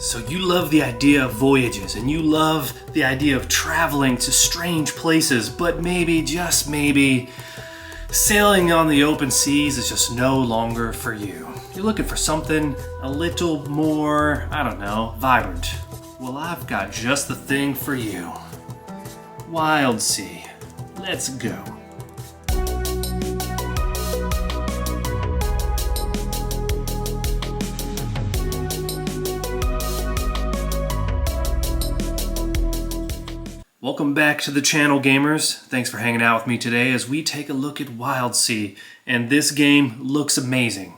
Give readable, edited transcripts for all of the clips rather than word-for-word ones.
So you love the idea of voyages, and you love the idea of traveling to strange places, but maybe, just maybe, sailing on the open seas is just no longer for you. You're looking for something a little more, I don't know, vibrant. Well, I've got just the thing for you. Wildsea. Let's go. Welcome back to the channel, gamers. Thanks for hanging out with me today as we take a look at Wildsea, and this game looks amazing.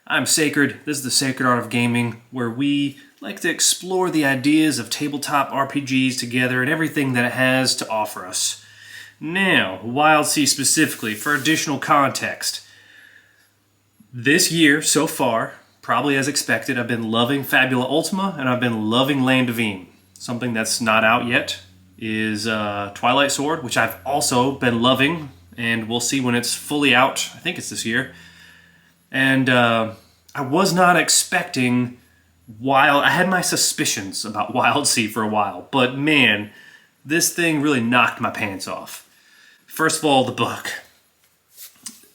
I'm Sacred, this is the Sacred Art of Gaming, where we like to explore the ideas of tabletop RPGs together and everything that it has to offer us. Now, Wildsea specifically, for additional context. This year, so far, probably as expected, I've been loving Fabula Ultima, and I've been loving Land of Veen. Something that's not out yet is Twilight Sword, which I've also been loving, and we'll see when it's fully out. I think it's this year. And I was not expecting I had my suspicions about Wildsea for a while, but man, this thing really knocked my pants off. First of all, the book.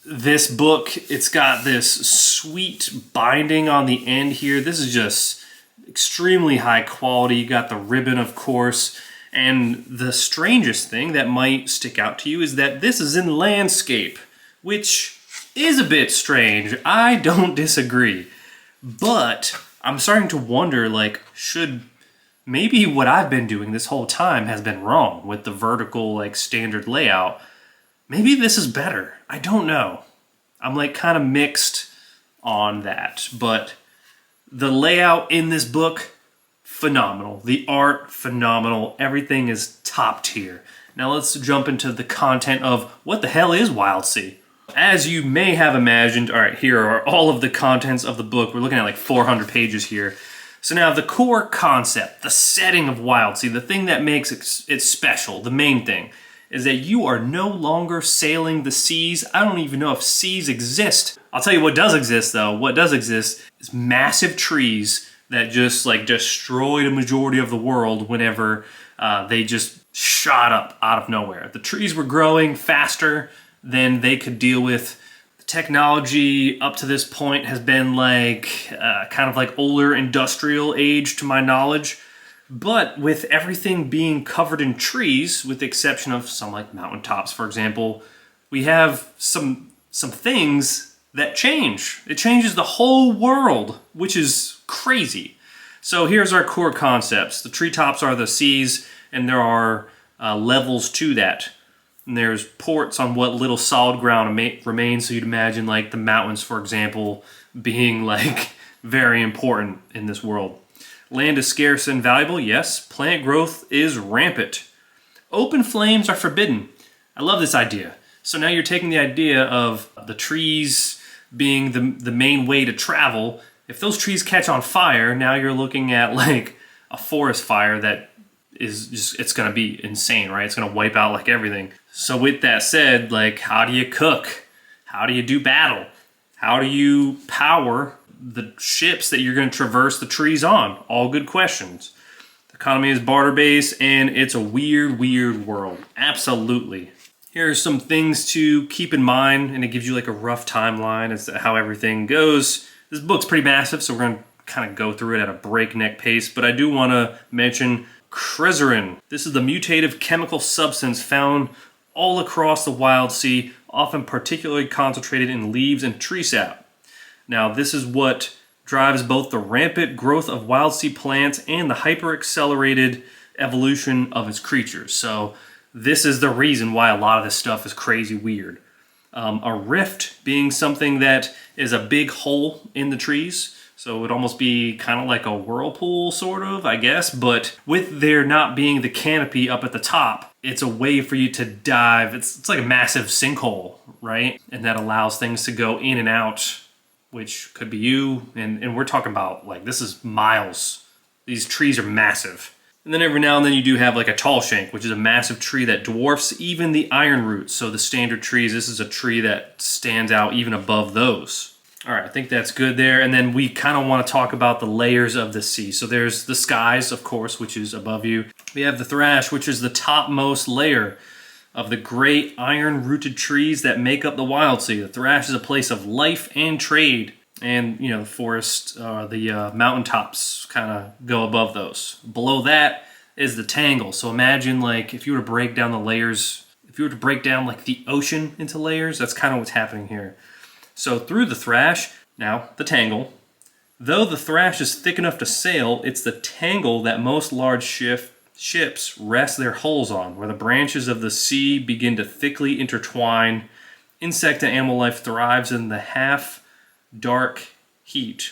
This book, it's got this sweet binding on the end here. This is just extremely high quality. You got the ribbon, of course. And the strangest thing that might stick out to you is that this is in landscape, which is a bit strange. I don't disagree. But I'm starting to wonder, should maybe what I've been doing this whole time has been wrong with the vertical, standard layout. Maybe this is better. I don't know. I'm kind of mixed on that. But the layout in this book, phenomenal. The art, phenomenal. Everything is top tier. Now let's jump into the content of what the hell is Wildsea. As you may have imagined, all right, here are all of the contents of the book. We're looking at 400 pages here. So now the core concept, the setting of Wildsea, the thing that makes it special, the main thing, is that you are no longer sailing the seas. I don't even know if seas exist. I'll tell you what does exist though. What does exist is massive trees that just destroyed a majority of the world whenever they just shot up out of nowhere. The trees were growing faster than they could deal with. The technology up to this point has been kind of older industrial age to my knowledge. But with everything being covered in trees, with the exception of some mountaintops, for example, we have some things that change. It changes the whole world, which is crazy. So here's our core concepts. The treetops are the seas, and there are levels to that. And there's ports on what little solid ground remains, so you'd imagine the mountains, for example, being very important in this world. Land is scarce and valuable, yes. Plant growth is rampant. Open flames are forbidden. I love this idea. So now you're taking the idea of the trees being the main way to travel. If those trees catch on fire, now you're looking at a forest fire that is just, it's gonna be insane, right? It's gonna wipe out everything. So with that said, how do you cook? How do you do battle? How do you power the ships that you're gonna traverse the trees on? All good questions. The economy is barter-based, and it's a weird, weird world. Absolutely. Here are some things to keep in mind, and it gives you a rough timeline as to how everything goes. This book's pretty massive, so we're going to kind of go through it at a breakneck pace, but I do want to mention chrysarin. This is the mutative chemical substance found all across the Wildsea, often particularly concentrated in leaves and tree sap. Now, this is what drives both the rampant growth of Wildsea plants and the hyper-accelerated evolution of its creatures. So this is the reason why a lot of this stuff is crazy weird. A rift being something that is a big hole in the trees. So it would almost be kind of like a whirlpool, sort of, I guess. But with there not being the canopy up at the top, it's a way for you to dive. It's like a massive sinkhole, right? And that allows things to go in and out, which could be you. And we're talking about, this is miles. These trees are massive. And then every now and then you do have a tall shank, which is a massive tree that dwarfs even the iron roots. So the standard trees, this is a tree that stands out even above those. All right, I think that's good there. And then we kind of want to talk about the layers of the sea. So there's the skies, of course, which is above you. We have the thrash, which is the topmost layer of the great iron-rooted trees that make up the Wildsea. The thrash is a place of life and trade. And, you know, the forest, the mountaintops kind of go above those. Below that is the tangle. So imagine, like, if you were to break down the layers, if you were to break down, like, the ocean into layers, that's kind of what's happening here. So through the thrash, now the tangle. Though the thrash is thick enough to sail, it's the tangle that most large ships rest their hulls on, where the branches of the sea begin to thickly intertwine. Insect and animal life thrives in the half-dark heat,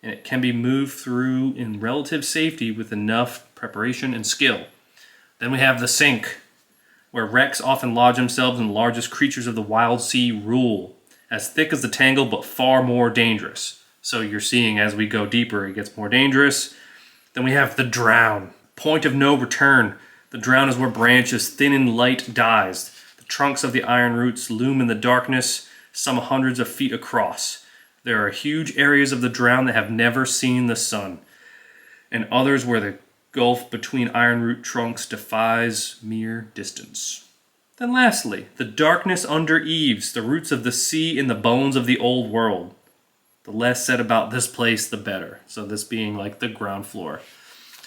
and it can be moved through in relative safety with enough preparation and skill. Then we have the sink, where wrecks often lodge themselves and the largest creatures of the Wildsea rule. As thick as the tangle, but far more dangerous. So you're seeing as we go deeper, it gets more dangerous. Then we have the drown. Point of no return. The drown is where branches thin and light dies. The trunks of the iron roots loom in the darkness, some hundreds of feet across. There are huge areas of the drown that have never seen the sun, and others where the gulf between iron root trunks defies mere distance. Then lastly, the darkness under eaves, the roots of the sea in the bones of the old world. The less said about this place, the better. So this being like the ground floor.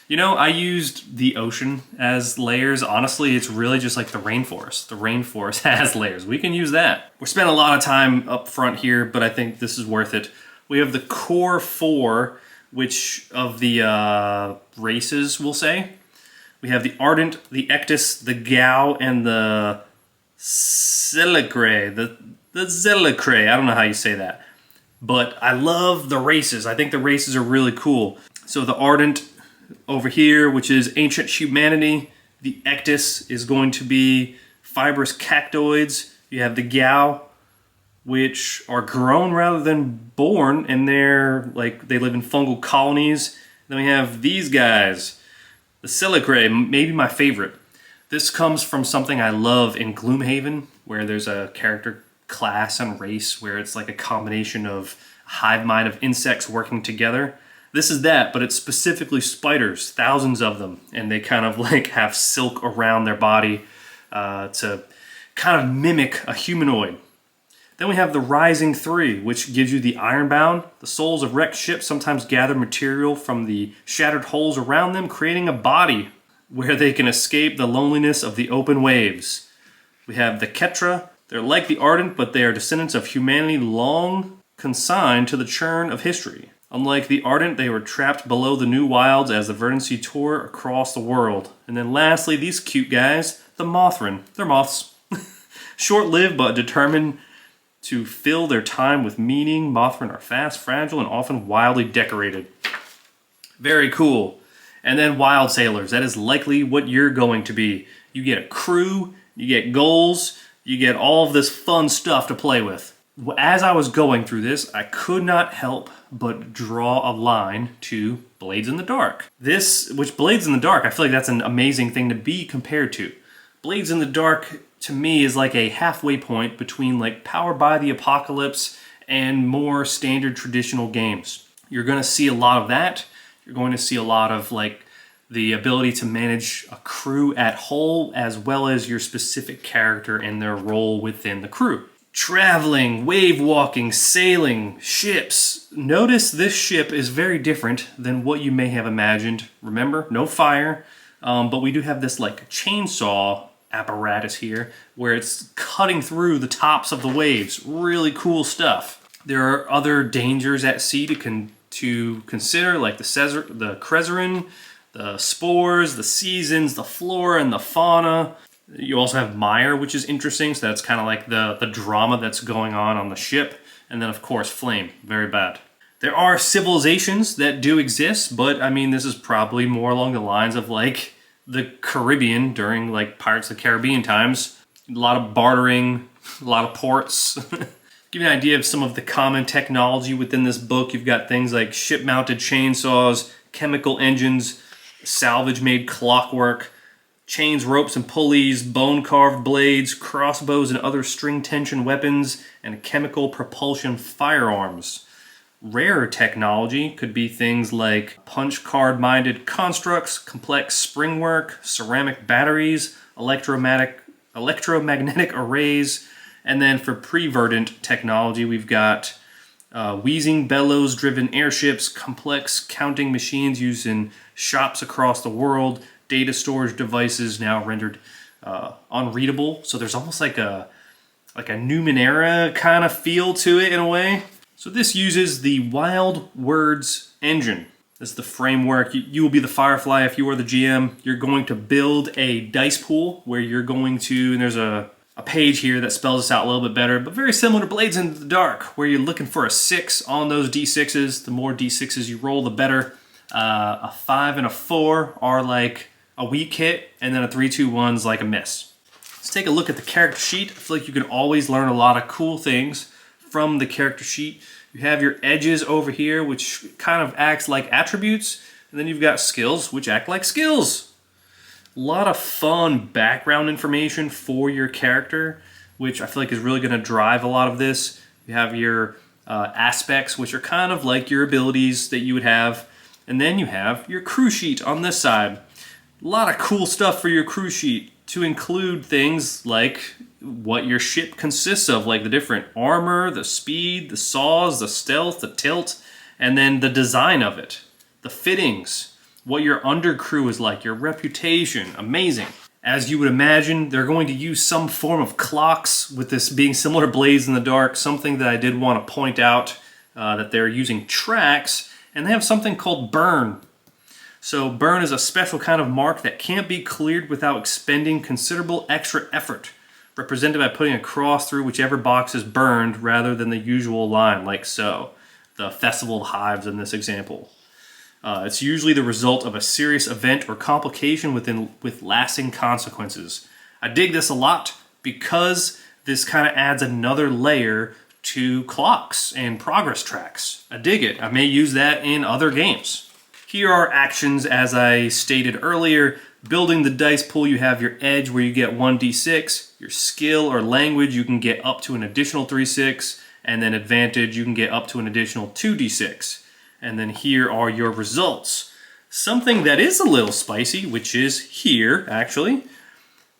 You know, I used the ocean as layers. Honestly, it's really just like the rainforest. The rainforest has layers. We can use that. We're spending a lot of time up front here, but I think this is worth it. We have the core four, which of the races, we'll say. We have the Ardent, the Ectus, the Gao, and the Zelicrae. The Zelicrae. I don't know how you say that. But I love the races. I think the races are really cool. So the Ardent over here, which is ancient humanity. The Ectus is going to be fibrous cactoids. You have the Gao, which are grown rather than born, and they live in fungal colonies. Then we have these guys. The Zelicrae, maybe my favorite. This comes from something I love in Gloomhaven, where there's a character class and race where it's like a combination of a hive mind of insects working together. This is that, but it's specifically spiders, thousands of them, and they kind of like have silk around their body to kind of mimic a humanoid. Then we have the Rising Three, which gives you the Ironbound. The souls of wrecked ships sometimes gather material from the shattered hulls around them, creating a body where they can escape the loneliness of the open waves. We have the Ketra. They're like the Ardent, but they are descendants of humanity long consigned to the churn of history. Unlike the Ardent, they were trapped below the new wilds as the Verdancy tore across the world. And then lastly, these cute guys, the Mothrin. They're moths. Short-lived, but determined to fill their time with meaning. Mothrin are fast, fragile, and often wildly decorated. Very cool. And then Wild Sailors. That is likely what you're going to be. You get a crew, you get goals, you get all of this fun stuff to play with. As I was going through this, I could not help but draw a line to Blades in the Dark. Which Blades in the Dark, I feel like that's an amazing thing to be compared to. Blades in the Dark, to me, is like a halfway point between like Powered by the Apocalypse and more standard traditional games. You're going to see a lot of that. You're going to see a lot of like the ability to manage a crew at whole, as well as your specific character and their role within the crew. Traveling, wave walking, sailing, ships. Notice this ship is very different than what you may have imagined. Remember, no fire, but we do have this like chainsaw apparatus here where it's cutting through the tops of the waves. Really cool stuff. There are other dangers at sea to consider, like the Crezerin, the spores, the seasons, the flora and the fauna. You also have mire, which is interesting, so that's kind of like the drama that's going on the ship. And then, of course, flame. Very bad. There are civilizations that do exist, but, I mean, this is probably more along the lines of, like, the Caribbean during, like, Pirates of the Caribbean times. A lot of bartering, a lot of ports. Give you an idea of some of the common technology within this book. You've got things like ship-mounted chainsaws, chemical engines, salvage-made clockwork, chains, ropes, and pulleys, bone-carved blades, crossbows and other string-tension weapons, and chemical propulsion firearms. Rarer technology could be things like punch card-minded constructs, complex springwork, ceramic batteries, electromagnetic arrays, and then for pre-verdant technology, we've got wheezing bellows-driven airships, complex counting machines used in shops across the world, data storage devices now rendered unreadable. So there's almost like a Numenera kind of feel to it in a way. So this uses the Wild Words engine. This is the framework. You will be the Firefly if you are the GM. You're going to build a dice pool where you're going to, and there's a page here that spells this out a little bit better, but very similar to Blades in the Dark, where you're looking for a 6 on those D6s. The more D6s you roll, the better. A 5 and a 4 are like a weak hit, and then a 3, 2, 1's like a miss. Let's take a look at the character sheet. I feel like you can always learn a lot of cool things from the character sheet. You have your edges over here, which kind of acts like attributes, and then you've got skills, which act like skills. A lot of fun background information for your character, which I feel like is really going to drive a lot of this. You have your aspects, which are kind of like your abilities that you would have, and then you have your crew sheet on this side. A lot of cool stuff for your crew sheet, to include things like what your ship consists of, like the different armor, the speed, the saws, the stealth, the tilt, and then the design of it, the fittings, what your undercrew is like, your reputation. Amazing. As you would imagine, they're going to use some form of clocks, with this being similar to Blades in the Dark. Something that I did want to point out, that they're using tracks, and they have something called burn. So burn is a special kind of mark that can't be cleared without expending considerable extra effort, represented by putting a cross through whichever box is burned rather than the usual line, like so. The Festival of Hives in this example. It's usually the result of a serious event or complication with lasting consequences. I dig this a lot because this kind of adds another layer to clocks and progress tracks. I dig it. I may use that in other games. Here are actions as I stated earlier. Building the dice pool, you have your edge where you get 1d6. Your skill or language, you can get up to an additional 3d6. And then advantage, you can get up to an additional 2d6. And then here are your results. Something that is a little spicy, which is here, actually.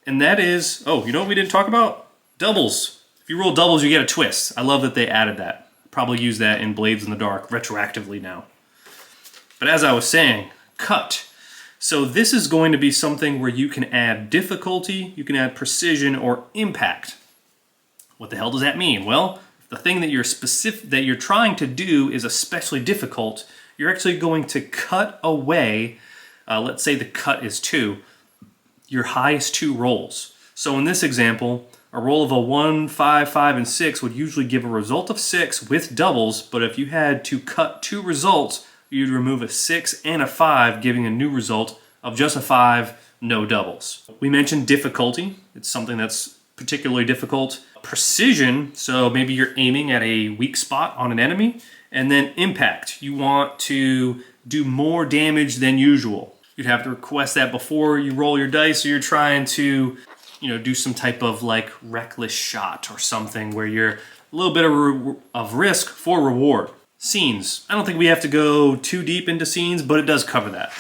And that is, oh, you know what we didn't talk about? Doubles. If you roll doubles, you get a twist. I love that they added that. Probably use that in Blades in the Dark retroactively now. But as I was saying, cut. So this is going to be something where you can add difficulty, you can add precision, or impact. What the hell does that mean? Well, the thing that you're trying to do is especially difficult. You're actually going to cut away, let's say the cut is 2, your highest 2 rolls. So in this example, a roll of a 1, 5, 5, and 6 would usually give a result of 6 with doubles, but if you had to cut 2 results, you'd remove a 6 and a 5, giving a new result of just a 5, no doubles. We mentioned difficulty. It's something that's particularly difficult. Precision, so maybe you're aiming at a weak spot on an enemy. And then impact, you want to do more damage than usual. You'd have to request that before you roll your dice, or you're trying to, do some type of like reckless shot or something where you're a little bit of risk for reward. Scenes. I don't think we have to go too deep into scenes, but it does cover that.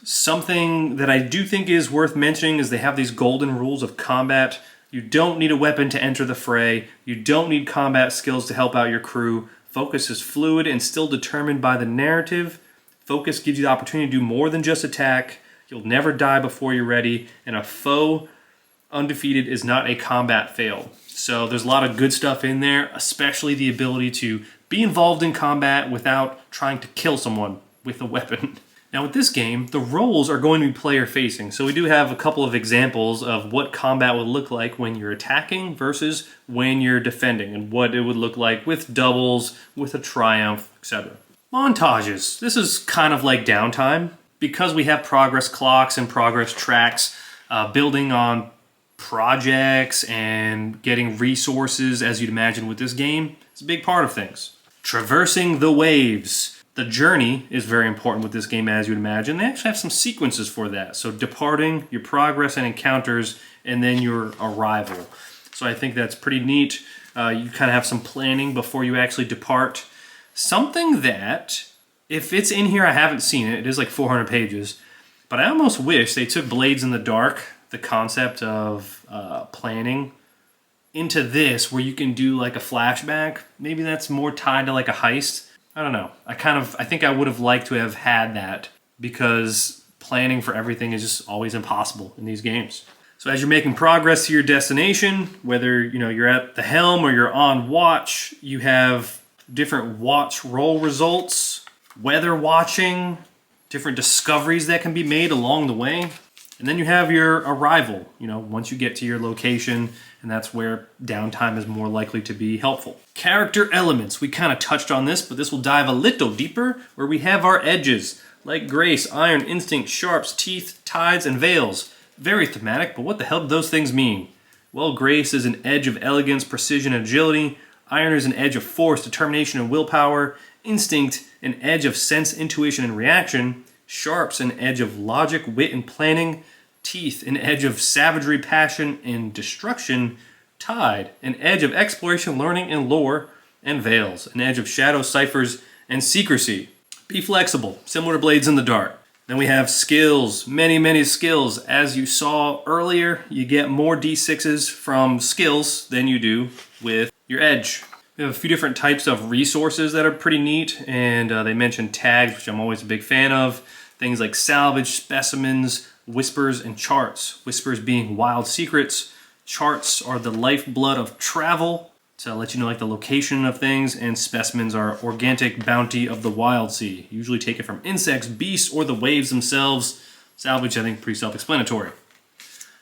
Something that I do think is worth mentioning is they have these golden rules of combat. You don't need a weapon to enter the fray. You don't need combat skills to help out your crew. Focus is fluid and still determined by the narrative. Focus gives you the opportunity to do more than just attack. You'll never die before you're ready. And a foe undefeated is not a combat fail. So there's a lot of good stuff in there, especially the ability to be involved in combat without trying to kill someone with a weapon. Now with this game, the roles are going to be player facing. So we do have a couple of examples of what combat would look like when you're attacking versus when you're defending, and what it would look like with doubles, with a triumph, etc. Montages. This is kind of like downtime. Because we have progress clocks and progress tracks, building on projects and getting resources, as you'd imagine with this game, it's a big part of things. Traversing the waves. The journey is very important with this game, as you would imagine. They actually have some sequences for that. So departing, your progress and encounters, and then your arrival. So I think that's pretty neat. You kind of have some planning before you actually depart. Something that, if it's in here, I haven't seen it. It is like 400 pages. But I almost wish they took Blades in the Dark, the concept of planning, into this where you can do like a flashback. Maybe that's more tied to like a heist. I don't know. I think I would have liked to have had that, because planning for everything is just always impossible in these games. So as you're making progress to your destination, whether you're at the helm or you're on watch, you have different watch roll results, weather watching, different discoveries that can be made along the way. And then you have your arrival, once you get to your location, and that's where downtime is more likely to be helpful. Character elements. We kind of touched on this, but this will dive a little deeper, where we have our edges, like grace, iron, instinct, sharps, teeth, tides, and veils. Very thematic, but what the hell do those things mean? Well, grace is an edge of elegance, precision, and agility. Iron is an edge of force, determination, and willpower. Instinct, an edge of sense, intuition, and reaction. Sharps, an edge of logic, wit, and planning. Teeth, an edge of savagery, passion, and destruction. Tide, an edge of exploration, learning, and lore. And veils, an edge of shadow, ciphers, and secrecy. Be flexible, similar to Blades in the Dark. Then we have skills, many skills. As you saw earlier, you get more D6s from skills than you do with your edge. We have a few different types of resources that are pretty neat, and they mentioned tags, which I'm always a big fan of. Things like salvage, specimens, whispers, and charts. Whispers being wild secrets. Charts are the lifeblood of travel, to let you know like the location of things, and specimens are organic bounty of the Wildsea. Usually taken from insects, beasts, or the waves themselves. Salvage, I think, pretty self-explanatory.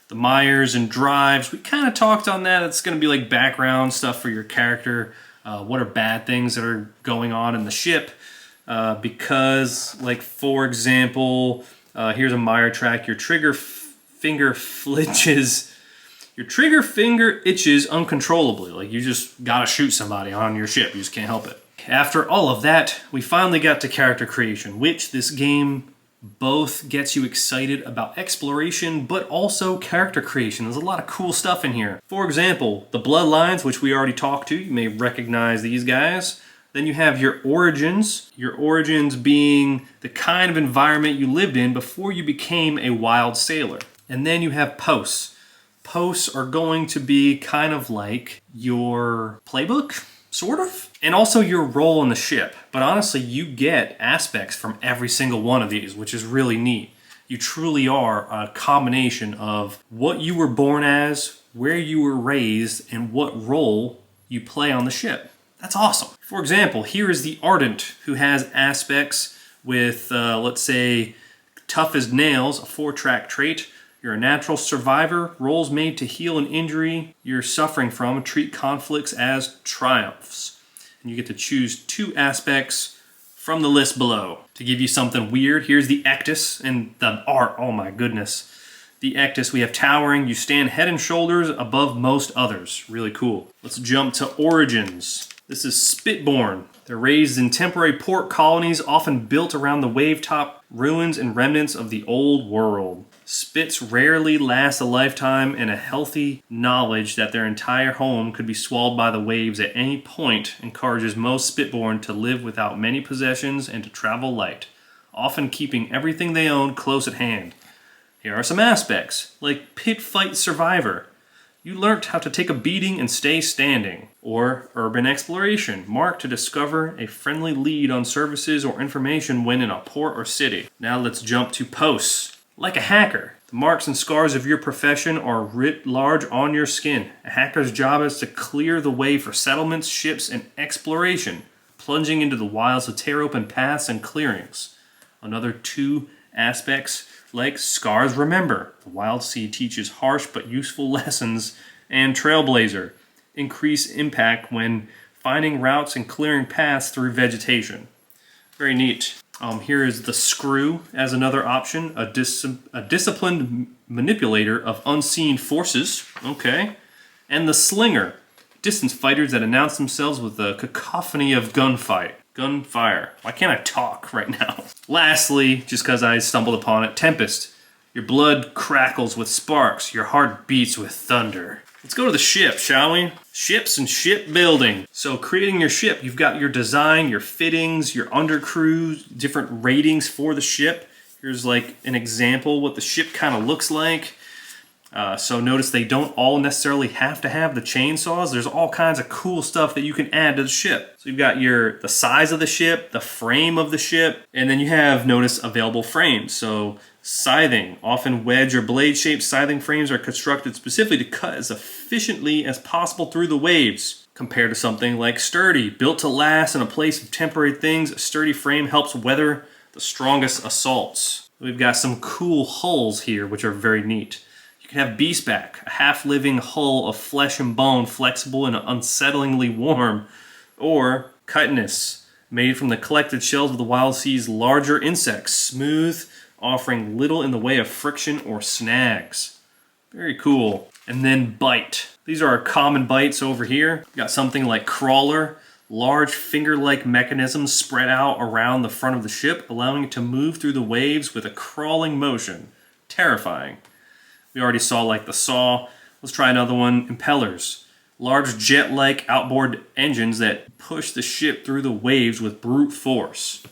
The mires and drives, we kind of talked on that. It's going to be like background stuff for your character. What are bad things that are going on in the ship? Because, like, for example, here's a mire track. Your trigger finger flinches. Your trigger finger itches uncontrollably. Like, you just gotta shoot somebody on your ship. You just can't help it. After all of that, we finally got to character creation, which this game both gets you excited about exploration, but also character creation. There's a lot of cool stuff in here. For example, the bloodlines, which we already talked to. You may recognize these guys. Then you have your origins. Your origins being the kind of environment you lived in before you became a wild sailor. And then you have posts. Posts are going to be kind of like your playbook, sort of, and also your role in the ship. But honestly, you get aspects from every single one of these, which is really neat. You truly are a combination of what you were born as, where you were raised, and what role you play on the ship. That's awesome. For example, here is the Ardent, who has aspects with, let's say, tough as nails, a 4-track trait. You're a natural survivor, roles made to heal an injury you're suffering from, treat conflicts as triumphs. And you get to choose 2 aspects from the list below. To give you something weird, here's the Ectus, and the art, oh my goodness. The Ectus, we have towering, you stand head and shoulders above most others. Really cool. Let's jump to Origins. This is Spitborn. They're raised in temporary port colonies, often built around the wave-top ruins and remnants of the old world. Spits rarely last a lifetime, and a healthy knowledge that their entire home could be swallowed by the waves at any point encourages most Spitborn to live without many possessions and to travel light, often keeping everything they own close at hand. Here are some aspects, like Pit Fight Survivor. You learnt how to take a beating and stay standing. Or Urban Exploration, marked to discover a friendly lead on services or information when in a port or city. Now let's jump to Posts. Like a hacker, the marks and scars of your profession are writ large on your skin. A hacker's job is to clear the way for settlements, ships, and exploration, plunging into the wilds to tear open paths and clearings. Another 2 aspects, like Scars Remember. The Wildsea teaches harsh but useful lessons, and Trailblazer. Increase impact when finding routes and clearing paths through vegetation. Very neat. Here is the Screw as another option, a disciplined manipulator of unseen forces. Okay. And the Slinger, distance fighters that announce themselves with a cacophony of gunfight. Gunfire. Why can't I talk right now? Lastly, just because I stumbled upon it, Tempest. Your blood crackles with sparks. Your heart beats with thunder. Let's go to the ship, shall we? Ships and shipbuilding. So creating your ship, you've got your design, your fittings, your undercrew, different ratings for the ship. Here's like an example what the ship kind of looks like. So notice they don't all necessarily have to have the chainsaws. There's all kinds of cool stuff that you can add to the ship. So you've got the size of the ship, the frame of the ship, and then you have, notice, available frames. So scything, often wedge or blade shaped scything frames are constructed specifically to cut as efficiently as possible through the waves. Compared to something like sturdy, built to last in a place of temporary things, a sturdy frame helps weather the strongest assaults. We've got some cool hulls here, which are very neat. You can have Beastback, a half-living hull of flesh and bone, flexible and unsettlingly warm. Or Chitinous, made from the collected shells of the wild sea's larger insects, smooth, offering little in the way of friction or snags. Very cool. And then Bite. These are our common bites over here. Got something like Crawler, large finger-like mechanisms spread out around the front of the ship, allowing it to move through the waves with a crawling motion. Terrifying. We already saw like the Saw. Let's try another one. Impellers. Large jet-like outboard engines that push the ship through the waves with brute force.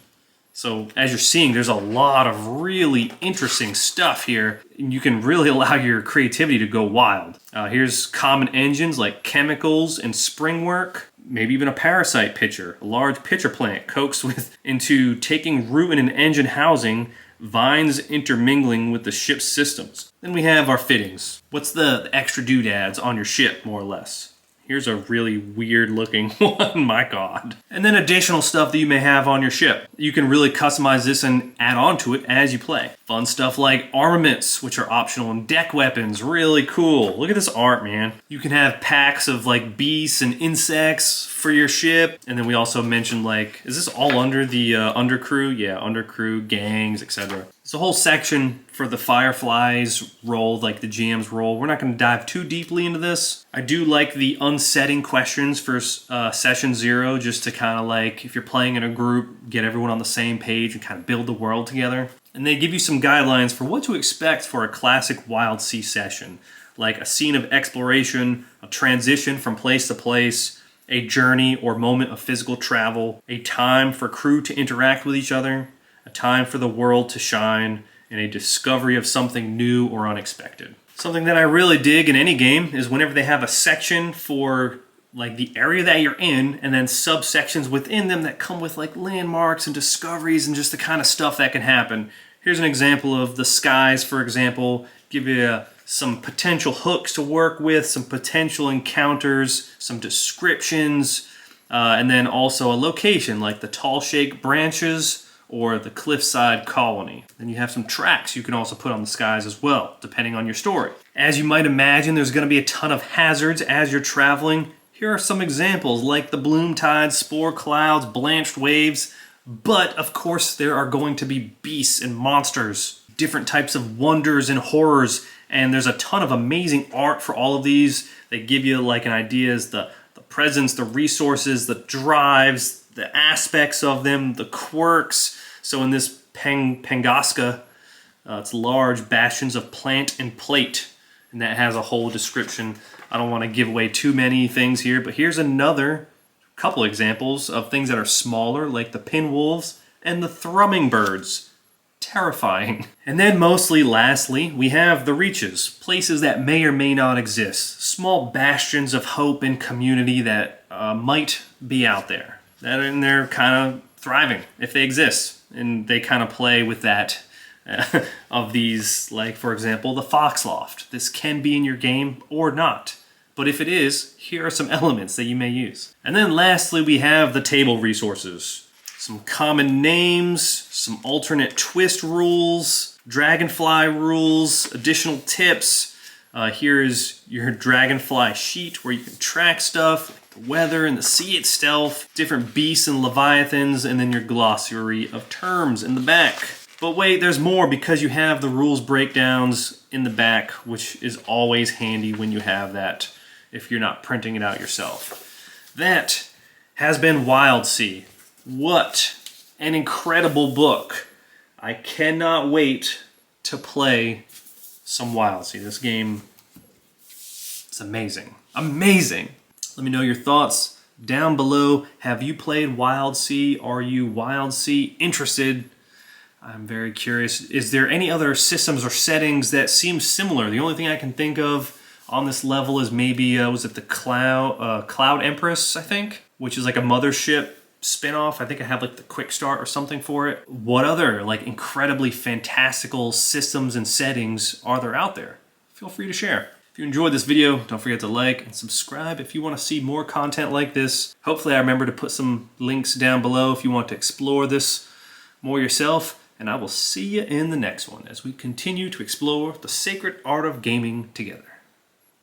So as you're seeing, there's a lot of really interesting stuff here. And you can really allow your creativity to go wild. Here's common engines like chemicals and spring work. Maybe even a parasite pitcher. A large pitcher plant coaxed into taking root in an engine housing, vines intermingling with the ship's systems. Then we have our fittings. What's the extra doodads on your ship, more or less? Here's a really weird looking one, my god. And then additional stuff that you may have on your ship. You can really customize this and add on to it as you play. Fun stuff like armaments, which are optional, and deck weapons, really cool. Look at this art, man. You can have packs of like beasts and insects for your ship. And then we also mentioned like, is this all under the undercrew? Yeah, undercrew, gangs, etc. It's a whole section for the Fireflies role, like the GM's role. We're not going to dive too deeply into this. I do like the unsetting questions for session 0, just to kind of like, if you're playing in a group, get everyone on the same page and kind of build the world together. And they give you some guidelines for what to expect for a classic Wildsea session, like a scene of exploration, a transition from place to place, a journey or moment of physical travel, a time for crew to interact with each other, a time for the world to shine, and a discovery of something new or unexpected. Something that I really dig in any game is whenever they have a section for like the area that you're in, and then subsections within them that come with like landmarks and discoveries and just the kind of stuff that can happen. Here's an example of the skies, for example, give you some potential hooks to work with, some potential encounters, some descriptions, and then also a location like the tall shake branches or the cliffside colony. Then you have some tracks you can also put on the skies as well, depending on your story. As you might imagine, there's going to be a ton of hazards as you're traveling. Here are some examples like the bloom tides, spore clouds, blanched waves, but of course there are going to be beasts and monsters, different types of wonders and horrors, and there's a ton of amazing art for all of these. They give you like an idea as the presence, the resources, the drives, the aspects of them, the quirks. So in this Pengaska, it's large bastions of plant and plate, and that has a whole description. I don't want to give away too many things here, but here's another couple examples of things that are smaller, like the pinwolves and the thrumming birds. Terrifying. And then lastly, we have the reaches, places that may or may not exist, small bastions of hope and community that might be out there. And they're kind of thriving if they exist, and they kind of play with that of these, like for example, the Foxloft. This can be in your game or not. But if it is, here are some elements that you may use. And then lastly, we have the table resources. Some common names, some alternate twist rules, dragonfly rules, additional tips. Here is your dragonfly sheet where you can track stuff, like the weather and the sea itself, different beasts and leviathans, and then your glossary of terms in the back. But wait, there's more, because you have the rules breakdowns in the back, which is always handy when you have that, if you're not printing it out yourself. That has been Wildsea. What an incredible book. I cannot wait to play some Wildsea. This game is amazing. Amazing! Let me know your thoughts down below. Have you played Wildsea? Are you Wildsea interested? I'm very curious. Is there any other systems or settings that seem similar? The only thing I can think of on this level is maybe, was it the Cloud Empress, I think? Which is like a mothership spin-off. I think I have like the quick start or something for it. What other like incredibly fantastical systems and settings are there out there? Feel free to share. If you enjoyed this video, don't forget to like and subscribe if you want to see more content like this. Hopefully I remember to put some links down below if you want to explore this more yourself. And I will see you in the next one as we continue to explore the sacred art of gaming together.